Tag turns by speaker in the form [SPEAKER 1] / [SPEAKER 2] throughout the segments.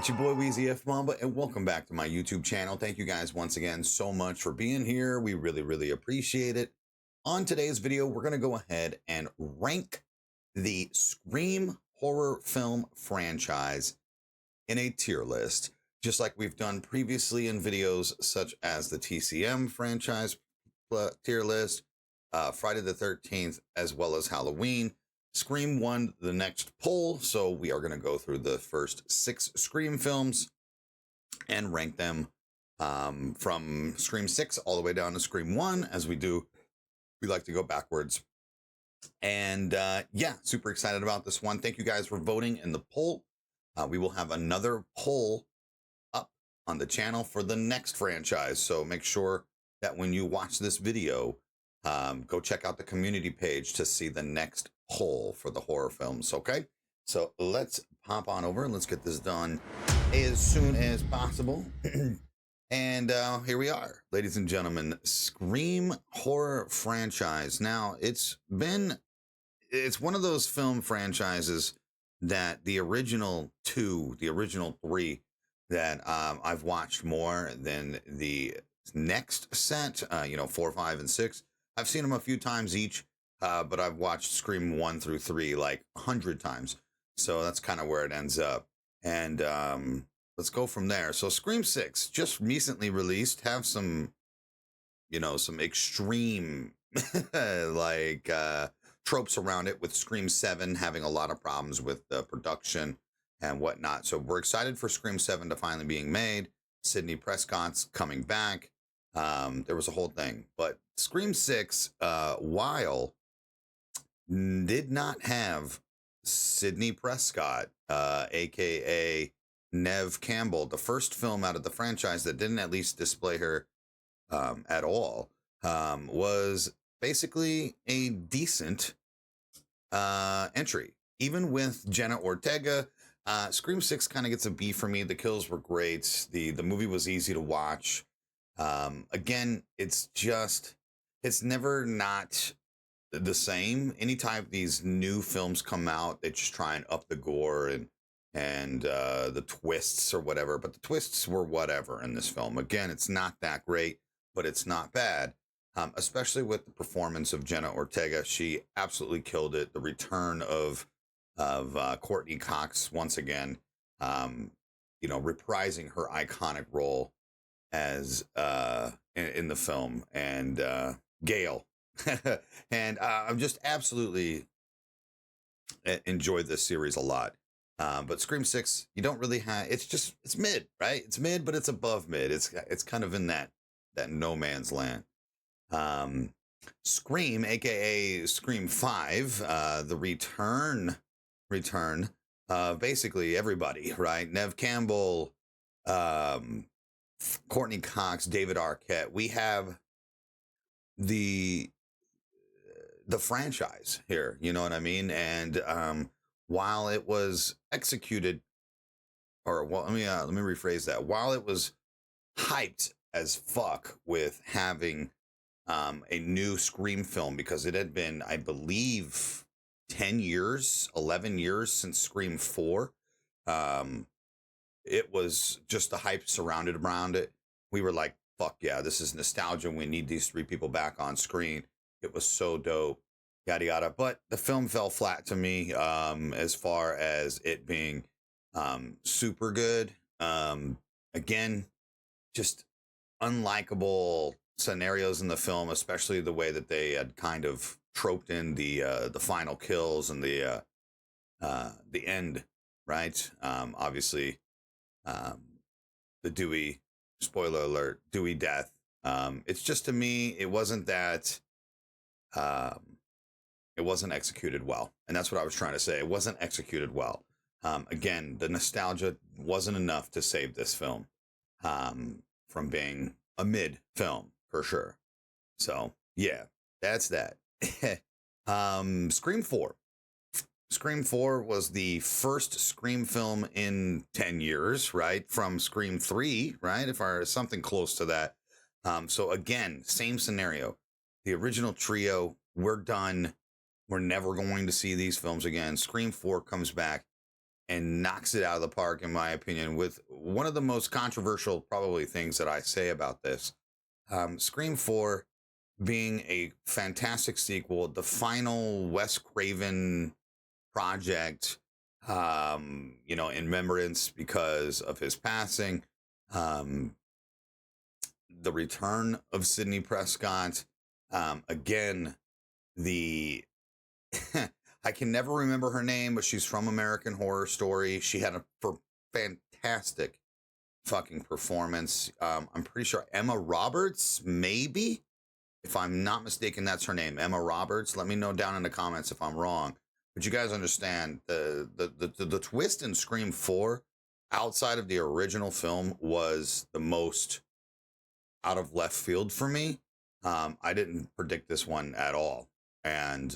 [SPEAKER 1] It's your boy WEEZYFMAMBA, and welcome back to my YouTube channel. Thank you guys once again so much for being here. We really appreciate it. On today's video, we're going to go ahead and rank the Scream horror film franchise in a tier list, just like we've done previously in videos such as the TCM franchise tier list, Friday the 13th, as well as Halloween. Scream won the next poll, so we are going to go through the first 6 Scream films and rank them from Scream 6 all the way down to Scream 1. As we do, we like to go backwards. And yeah, super excited about this one. Thank you guys for voting in the poll. We will have another poll up on the channel for the next franchise, so make sure that when you watch this video, go check out the community page to see the next poll for the horror films. Okay, so let's pop on over and let's get this done as soon as possible. And here we are, ladies and gentlemen, Scream horror franchise. Now it's one of those film franchises that the original 3 that I've watched more than the next set, 4, 5, and 6. I've seen them a few times each, but I've watched Scream 1 through 3 like 100 times. So that's kind of where it ends up. And let's go from there. So Scream 6, just recently released, have some, some extreme like tropes around it, with Scream 7 having a lot of problems with the production and whatnot. So we're excited for Scream 7 to finally being made. Sidney Prescott's coming back. There was a whole thing, but Scream 6, while did not have Sidney Prescott, aka Neve Campbell, the first film out of the franchise that didn't at least display her at all, was basically a decent entry. Even with Jenna Ortega, Scream 6 kind of gets a B for me. The kills were great. The movie was easy to watch. Again, it's never not the same. Anytime these new films come out, they just try and up the gore and the twists or whatever, but the twists were whatever in this film. Again, it's not that great, but it's not bad. Especially with the performance of Jenna Ortega. She absolutely killed it. The return of Courtney Cox once again, reprising her iconic role as in the film, and Gail. And I've just absolutely enjoyed this series a lot. But Scream 6, you don't really have, it's mid, right? It's mid, but it's above mid. It's kind of in that no man's land. Scream, aka Scream 5, the return of basically everybody, right? Neve Campbell, Courtney Cox, David Arquette. We have the franchise here, you know what I mean? And while it was executed, or well, let me rephrase that. While it was hyped as fuck with having a new Scream film, because it had been, I believe, 10 years, 11 years since Scream 4. It was just the hype surrounded around it. We were like, fuck yeah, this is nostalgia. We need these 3 people back on screen. It was so dope, yada yada. But the film fell flat to me as far as it being super good. Again, just unlikable scenarios in the film, especially the way that they had kind of troped in the final kills and the end, right? Obviously, the Dewey, spoiler alert, Dewey death. It's just, to me, it wasn't that, it wasn't executed well. And that's what I was trying to say. It wasn't executed well. Again, the nostalgia wasn't enough to save this film from being a mid film, for sure. So yeah, that's that. Scream 4. Scream 4 was the first Scream film in 10 years, right? From Scream 3, right? If I something close to that. So again, same scenario. The original trio, we're done. We're never going to see these films again. Scream 4 comes back and knocks it out of the park, in my opinion, with one of the most controversial, probably, things that I say about this. Scream 4 being a fantastic sequel, the final Wes Craven project, in remembrance because of his passing. Um, the return of Sidney Prescott. Again, the I can never remember her name, but she's from American Horror Story. She had a fantastic fucking performance. I'm pretty sure Emma Roberts, maybe, if I'm not mistaken, that's her name, Emma Roberts. Let me know down in the comments if I'm wrong. But you guys understand the twist in Scream 4 outside of the original film was the most out of left field for me. I didn't predict this one at all. And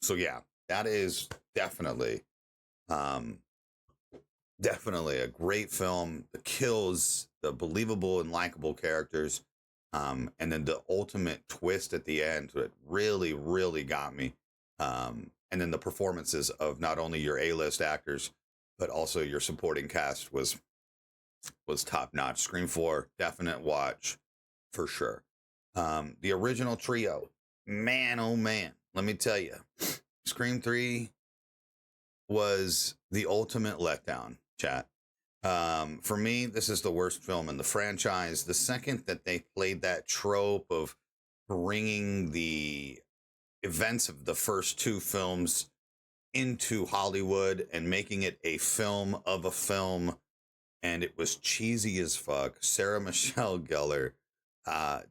[SPEAKER 1] so yeah, that is definitely definitely a great film. The kills, the believable and likable characters, and then the ultimate twist at the end that really, really got me. And then the performances of not only your A-list actors, but also your supporting cast was top notch. Scream 4, definite watch for sure. The original trio, man, oh man, let me tell you, Scream 3 was the ultimate letdown, chat. For me, this is the worst film in the franchise. The second that they played that trope of bringing the events of the first two films into Hollywood and making it a film of a film, and it was cheesy as fuck. Sarah Michelle Gellar,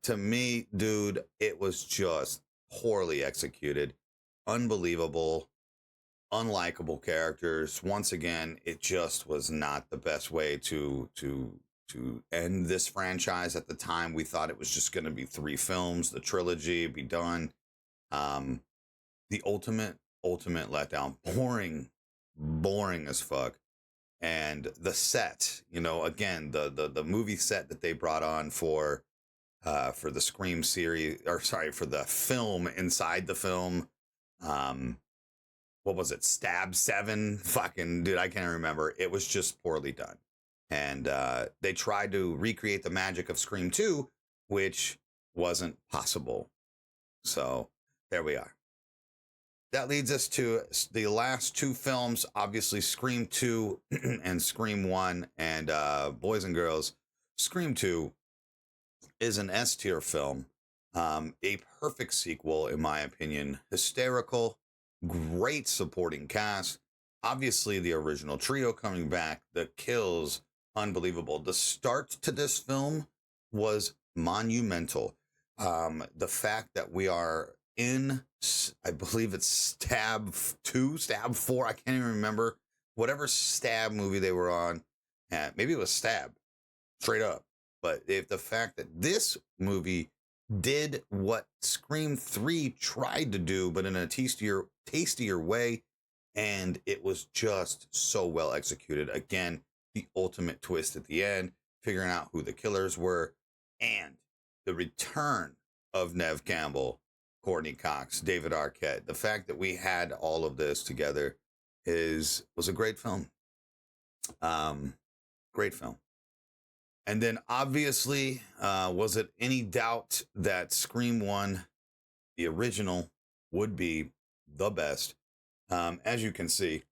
[SPEAKER 1] to me, dude, it was just poorly executed, unbelievable, unlikable characters. Once again, it just was not the best way to end this franchise. At the time, we thought it was just going to be 3 films, the trilogy, be done. The ultimate letdown, boring as fuck. And the set, again, the movie set that they brought on for the Scream series, or sorry, for the film inside the film. What was it? Stab 7? Fucking dude, I can't remember. It was just poorly done. And they tried to recreate the magic of Scream 2, which wasn't possible. So there we are. That leads us to the last 2 films, obviously Scream 2 and Scream 1. And boys and girls, Scream 2 is an S-tier film. A perfect sequel, in my opinion. Hysterical, great supporting cast. Obviously, the original trio coming back. The kills, unbelievable. The start to this film was monumental. The fact that we are in, I believe it's Stab 2, Stab 4, I can't even remember. Whatever Stab movie they were on. Maybe it was Stab, straight up. But if the fact that this movie did what Scream 3 tried to do, but in a tastier way, and it was just so well executed. Again, the ultimate twist at the end, figuring out who the killers were, and the return of Neve Campbell, Courtney Cox, David Arquette. The fact that we had all of this together was a great film. Great film. And then obviously, was it any doubt that Scream 1, the original, would be the best? As you can see,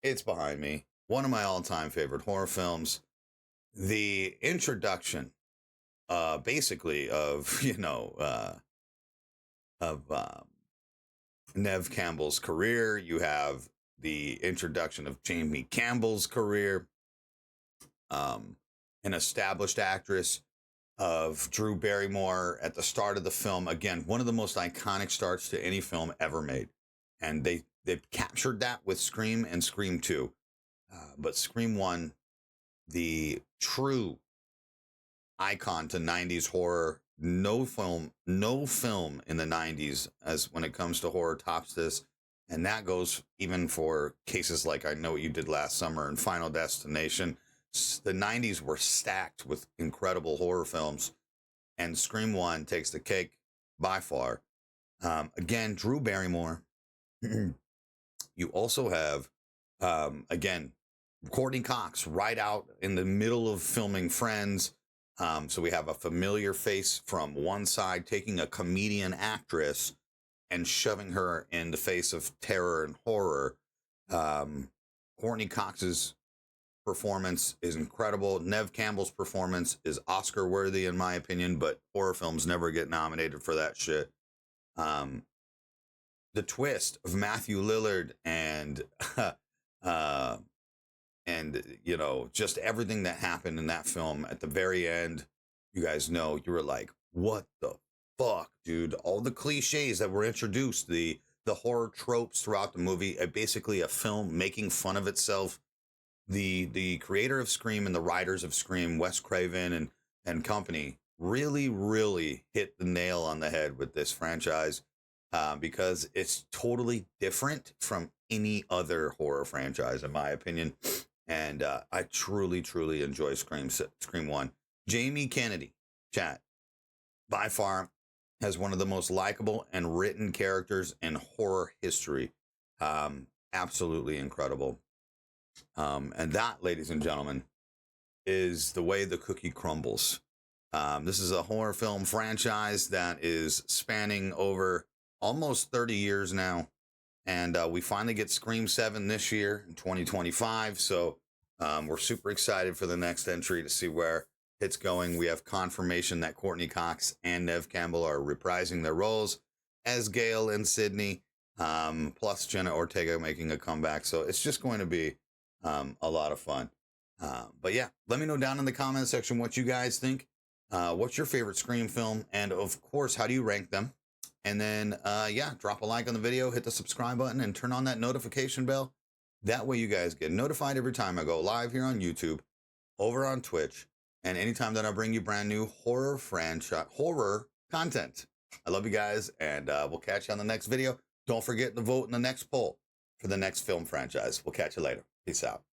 [SPEAKER 1] it's behind me. One of my all-time favorite horror films. The introduction, basically, of, Neve Campbell's career. You have the introduction of Jamie Campbell's career. An established actress of Drew Barrymore at the start of the film. Again, one of the most iconic starts to any film ever made. And they captured that with Scream and Scream 2. But Scream 1, the true icon to 90s horror. No film in the 90s, as when it comes to horror, tops this. And that goes even for cases like I Know What You Did Last Summer and Final Destination. The 90s were stacked with incredible horror films, and Scream 1 takes the cake by far. Again, Drew Barrymore. You also have Again, Courtney Cox right out in the middle of filming Friends. So we have a familiar face from one side taking a comedian actress and shoving her in the face of terror and horror. Courtney Cox's performance is incredible. Nev Campbell's performance is Oscar worthy in my opinion, but horror films never get nominated for that shit. The twist of Matthew Lillard and you know, just everything that happened in that film at the very end, you guys know, you were like, what the fuck, dude? All the cliches that were introduced, the horror tropes throughout the movie, basically a film making fun of itself. The creator of Scream and the writers of Scream, Wes Craven and company, really hit the nail on the head with this franchise, because it's totally different from any other horror franchise, in my opinion. And I truly enjoy Scream 1. Jamie Kennedy, chat, by far has one of the most likable and written characters in horror history. Absolutely incredible. And that, ladies and gentlemen, is the way the cookie crumbles. This is a horror film franchise that is spanning over almost 30 years now. And we finally get Scream 7 this year in 2025. So we're super excited for the next entry to see where it's going. We have confirmation that Courtney Cox and Nev Campbell are reprising their roles as Gail and Sydney, plus Jenna Ortega making a comeback. So it's just going to be a lot of fun. But yeah, let me know down in the comment section what you guys think. What's your favorite Scream film? And of course, how do you rank them? And then, yeah, drop a like on the video, hit the subscribe button, and turn on that notification bell. That way you guys get notified every time I go live here on YouTube, over on Twitch, and anytime that I bring you brand new horror content. I love you guys, and we'll catch you on the next video. Don't forget to vote in the next poll for the next film franchise. We'll catch you later. Peace out.